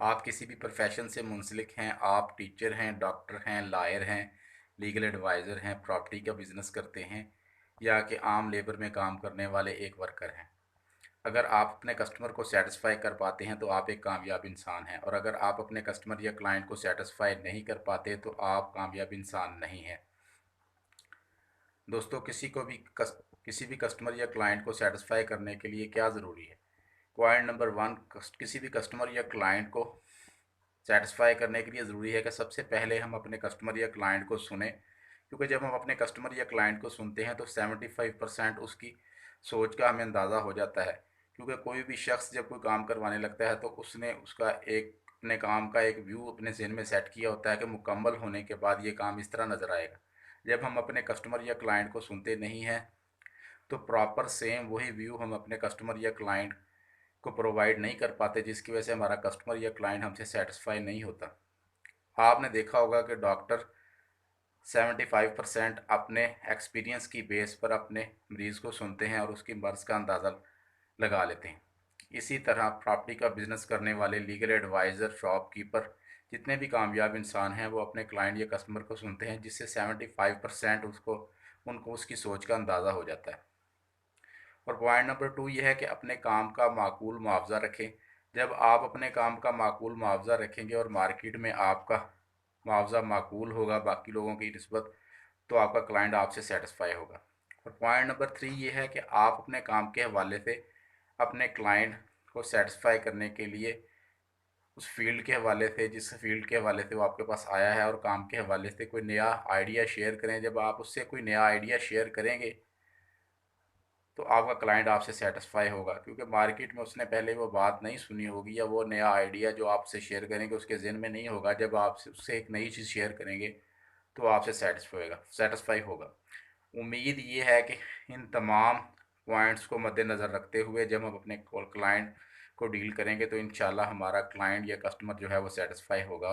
आप किसी भी प्रोफेशन से मुंसलिक हैं, आप टीचर हैं, डॉक्टर हैं, लॉयर हैं, लीगल एडवाइज़र हैं, प्रॉपर्टी का बिज़नेस करते हैं या कि आम लेबर में काम करने वाले एक वर्कर हैं। अगर आप अपने कस्टमर को सेटिस्फाई कर पाते हैं तो आप एक कामयाब इंसान हैं, और अगर आप अपने कस्टमर या क्लाइंट को सेटिस्फाई नहीं कर पाते तो आप कामयाब इंसान नहीं हैं। दोस्तों, किसी भी कस्टमर या क्लाइंट को सेटिस्फाई करने के लिए क्या ज़रूरी है? पॉइंट नंबर वन, किसी भी कस्टमर या क्लाइंट को सेटिस्फाई करने के लिए ज़रूरी है कि सबसे पहले हम अपने कस्टमर या क्लाइंट को सुने, क्योंकि जब हम अपने कस्टमर या क्लाइंट को सुनते हैं तो 75% उसकी सोच का हमें अंदाज़ा हो जाता है। क्योंकि कोई भी शख्स जब कोई काम करवाने लगता है तो उसने उसका एक अपने काम का एक व्यू अपने जहन में सेट किया होता है कि मुकम्मल होने के बाद ये काम इस तरह नज़र आएगा। जब हम अपने कस्टमर या क्लाइंट को सुनते नहीं हैं तो प्रॉपर सेम वही व्यू हम अपने कस्टमर या क्लाइंट को प्रोवाइड नहीं कर पाते, जिसकी वजह से हमारा कस्टमर या क्लाइंट हमसे सेटिस्फाई नहीं होता। आपने देखा होगा कि डॉक्टर 75% अपने एक्सपीरियंस की बेस पर अपने मरीज़ को सुनते हैं और उसकी मर्ज़ का अंदाज़ा लगा लेते हैं। इसी तरह प्रॉपर्टी का बिज़नेस करने वाले लीगल एडवाइज़र, शॉपकीपर, जितने भी कामयाब इंसान हैं वो अपने क्लाइंट या कस्टमर को सुनते हैं, जिससे 75% उनको उसकी सोच का अंदाज़ा हो जाता है। और पॉइंट नंबर टू ये है कि अपने काम का माकूल मुआवजा रखें। जब आप अपने काम का माकूल मुआवजा रखेंगे और मार्केट में आपका मुआवजा माकूल होगा बाकी लोगों की निस्बत, तो आपका क्लाइंट आपसे सेटिस्फाई होगा। और पॉइंट नंबर थ्री ये है कि आप अपने काम के हवाले से अपने क्लाइंट को सेटिस्फाई करने के लिए उस फील्ड के हवाले से, जिस फील्ड के हवाले से वो आपके पास आया है, और काम के हवाले से कोई नया आइडिया शेयर करें। जब आप उससे कोई नया आइडिया शेयर करेंगे तो आपका क्लाइंट आपसे सेटिस्फाई होगा, क्योंकि मार्केट में उसने पहले वो बात नहीं सुनी होगी या वो नया आइडिया जो आपसे शेयर करेंगे उसके जहन में नहीं होगा। जब आप उससे एक नई चीज़ शेयर करेंगे तो आपसे सेटिस्फाई होगा। उम्मीद ये है कि इन तमाम पॉइंट्स को मद्देनज़र रखते हुए जब हम अपने क्लाइंट को डील करेंगे तो इंशाल्लाह हमारा क्लाइंट या कस्टमर जो है वो सेटिस्फाई होगा।